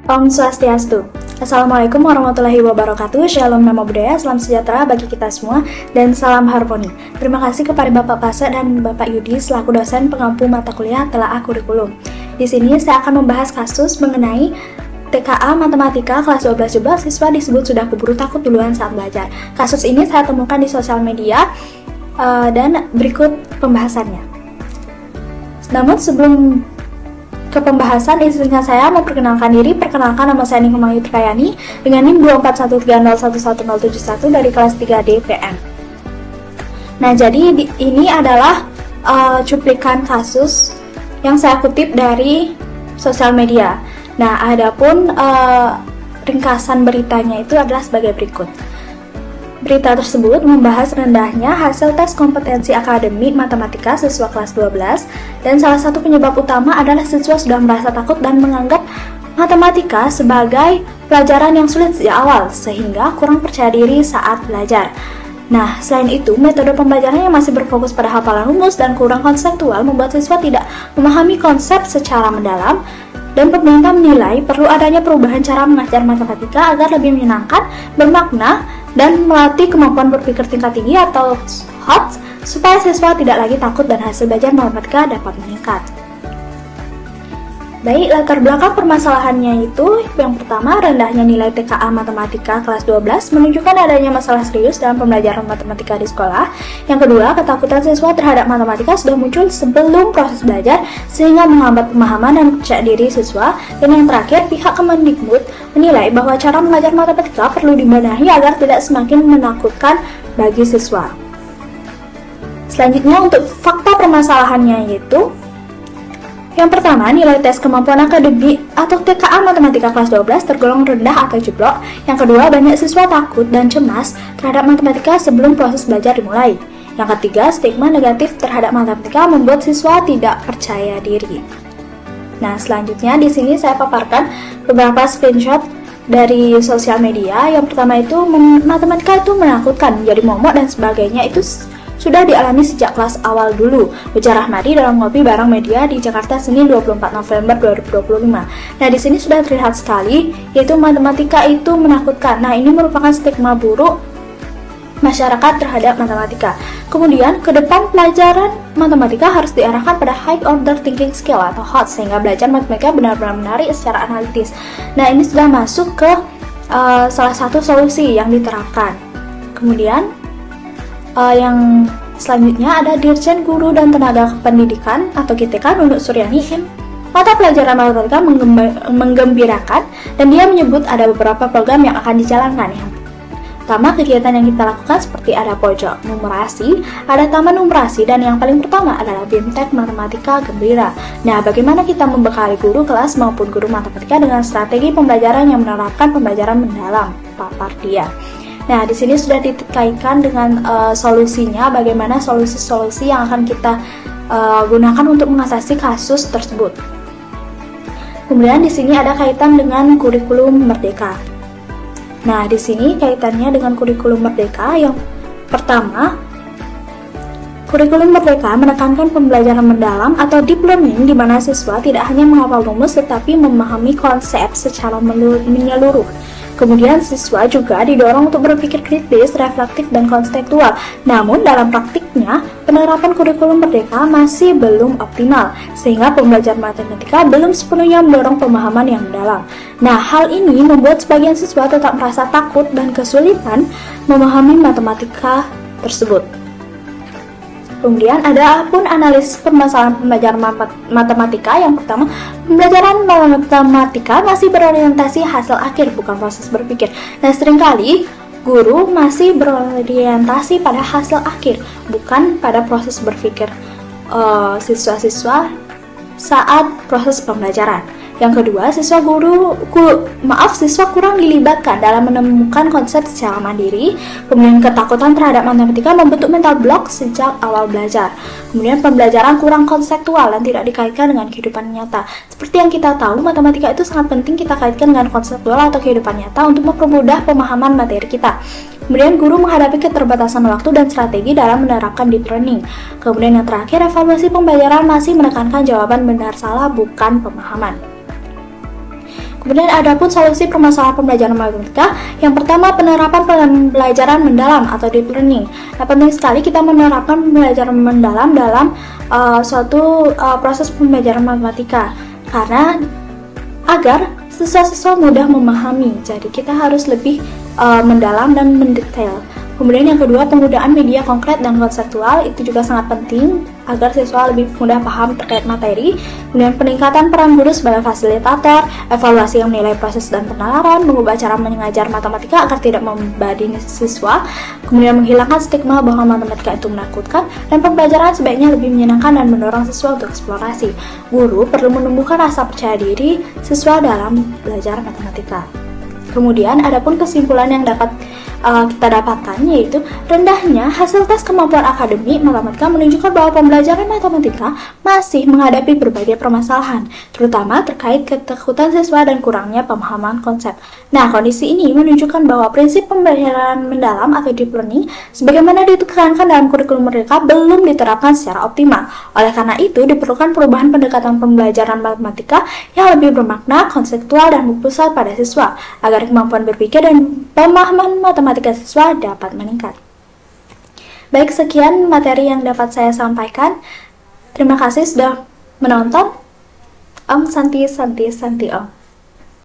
Om Swastiastu. Assalamualaikum warahmatullahi wabarakatuh. Shalom nama budaya, salam sejahtera bagi kita semua, dan salam harmoni. Terima kasih kepada Bapak Pase dan Bapak Yudi selaku dosen pengampu mata kuliah telaah kurikulum. Di sini saya akan membahas kasus mengenai TKA Matematika kelas 12 juga siswa disebut sudah keburu takut duluan saat belajar. Kasus ini saya temukan di sosial media dan berikut pembahasannya. Namun sebelum ke pembahasan, izinkan saya memperkenalkan diri. Perkenalkan, nama saya Ningrum Ayu Trayani dengan NIM 241301171 dari kelas 3D PM. Nah, jadi ini adalah cuplikan kasus yang saya kutip dari sosial media. Nah, adapun ringkasan beritanya itu adalah sebagai berikut. Berita tersebut membahas rendahnya hasil tes kompetensi akademik matematika siswa kelas 12, dan salah satu penyebab utama adalah siswa sudah merasa takut dan menganggap matematika sebagai pelajaran yang sulit sejak awal, sehingga kurang percaya diri saat belajar. Nah, selain itu, metode pembelajaran yang masih berfokus pada hafalan rumus dan kurang konseptual membuat siswa tidak memahami konsep secara mendalam, dan pemerintah menilai perlu adanya perubahan cara mengajar matematika agar lebih menyenangkan, bermakna, dan melatih kemampuan berpikir tingkat tinggi atau HOTS supaya siswa tidak lagi takut dan hasil belajar matematika dapat meningkat. Baik, latar belakang permasalahannya itu yang pertama, rendahnya nilai TKA Matematika kelas 12 menunjukkan adanya masalah serius dalam pembelajaran matematika di sekolah. Yang kedua, ketakutan siswa terhadap matematika sudah muncul sebelum proses belajar sehingga menghambat pemahaman dan percaya diri siswa. Dan yang terakhir, pihak Kemendikbud menilai bahwa cara mengajar matematika perlu dibenahi agar tidak semakin menakutkan bagi siswa. Selanjutnya, untuk fakta permasalahannya yaitu yang pertama, nilai tes kemampuan akademik atau TKA Matematika kelas 12 tergolong rendah atau jeblok. Yang kedua, banyak siswa takut dan cemas terhadap matematika sebelum proses belajar dimulai. Yang ketiga, stigma negatif terhadap matematika membuat siswa tidak percaya diri. Nah, selanjutnya di sini saya paparkan beberapa screenshot dari sosial media. Yang pertama itu, matematika itu menakutkan, menjadi momok dan sebagainya itu sudah dialami sejak kelas awal dulu. Ujar Rahmadi dalam Ngopi Bareng Media di Jakarta Senin 24 November 2025. Nah, di sini sudah terlihat sekali yaitu matematika itu menakutkan. Nah, ini merupakan stigma buruk masyarakat terhadap matematika. Kemudian, ke depan pelajaran matematika harus diarahkan pada high order thinking skill atau HOTS sehingga belajar matematika benar-benar menarik secara analitis. Nah, ini sudah masuk ke salah satu solusi yang diterapkan. Kemudian yang selanjutnya ada Dirjen Guru dan Tenaga Pendidikan atau GTK Nunuk Suryani M. Mata pelajaran matematika menggembirakan dan dia menyebut ada beberapa program yang akan dijalankan. Yang pertama, kegiatan yang kita lakukan seperti ada pojok numerasi, ada taman numerasi, dan yang paling pertama adalah BIMTEK Matematika Gembira. Nah, bagaimana kita membekali guru kelas maupun guru matematika dengan strategi pembelajaran yang menerapkan pembelajaran mendalam, papar dia. Nah, di sini sudah dikaitkan dengan solusinya, bagaimana solusi-solusi yang akan kita gunakan untuk mengatasi kasus tersebut. Kemudian di sini ada kaitan dengan kurikulum merdeka. Nah, di sini kaitannya dengan kurikulum merdeka. Yang pertama, kurikulum merdeka menekankan pembelajaran mendalam atau deep learning di mana siswa tidak hanya menghafal rumus tetapi memahami konsep secara menyeluruh. Kemudian siswa juga didorong untuk berpikir kritis, reflektif, dan konseptual. Namun dalam praktiknya, penerapan kurikulum merdeka masih belum optimal, sehingga pembelajaran matematika belum sepenuhnya mendorong pemahaman yang mendalam. Nah, hal ini membuat sebagian siswa tetap merasa takut dan kesulitan memahami matematika tersebut. Kemudian ada pun analisis permasalahan pembelajaran matematika. Yang pertama, pembelajaran matematika masih berorientasi hasil akhir, bukan proses berpikir. Nah, seringkali guru masih berorientasi pada hasil akhir, bukan pada proses berpikir siswa-siswa saat proses pembelajaran. Yang kedua, siswa kurang dilibatkan dalam menemukan konsep secara mandiri. Kemudian ketakutan terhadap matematika membentuk mental block sejak awal belajar. Kemudian pembelajaran kurang konseptual dan tidak dikaitkan dengan kehidupan nyata. Seperti yang kita tahu, matematika itu sangat penting kita kaitkan dengan konseptual atau kehidupan nyata untuk mempermudah pemahaman materi kita. Kemudian guru menghadapi keterbatasan waktu dan strategi dalam menerapkan deep learning. Kemudian yang terakhir, evaluasi pembelajaran masih menekankan jawaban benar salah bukan pemahaman. Kemudian ada pun solusi permasalahan pembelajaran matematika. Yang pertama, penerapan pembelajaran mendalam atau deep learning. Nah, penting sekali kita menerapkan pembelajaran mendalam dalam suatu proses pembelajaran matematika, karena agar siswa-siswa mudah memahami. Jadi kita harus lebih mendalam dan mendetail. Kemudian yang kedua, penggunaan media konkret dan konseptual itu juga sangat penting agar siswa lebih mudah paham terkait materi. Kemudian peningkatan peran guru sebagai fasilitator, evaluasi yang menilai proses dan penalaran, mengubah cara mengajar matematika agar tidak membebani siswa. Kemudian menghilangkan stigma bahwa matematika itu menakutkan, dan pembelajaran sebaiknya lebih menyenangkan dan mendorong siswa untuk eksplorasi. Guru perlu menumbuhkan rasa percaya diri siswa dalam belajar matematika. Kemudian ada pun kesimpulan yang dapat kita dapatkan, yaitu rendahnya hasil tes kemampuan akademik matematika menunjukkan bahwa pembelajaran matematika masih menghadapi berbagai permasalahan, terutama terkait ketakutan siswa dan kurangnya pemahaman konsep. Nah, kondisi ini menunjukkan bahwa prinsip pembelajaran mendalam atau deep learning sebagaimana ditekankan dalam kurikulum mereka belum diterapkan secara optimal. Oleh karena itu, diperlukan perubahan pendekatan pembelajaran matematika yang lebih bermakna, konseptual, dan berpusat pada siswa, agar kemampuan berpikir dan pemahaman matematika siswa dapat meningkat. Baik, sekian materi yang dapat saya sampaikan. Terima kasih sudah menonton. Om Santi Santi Santi Om.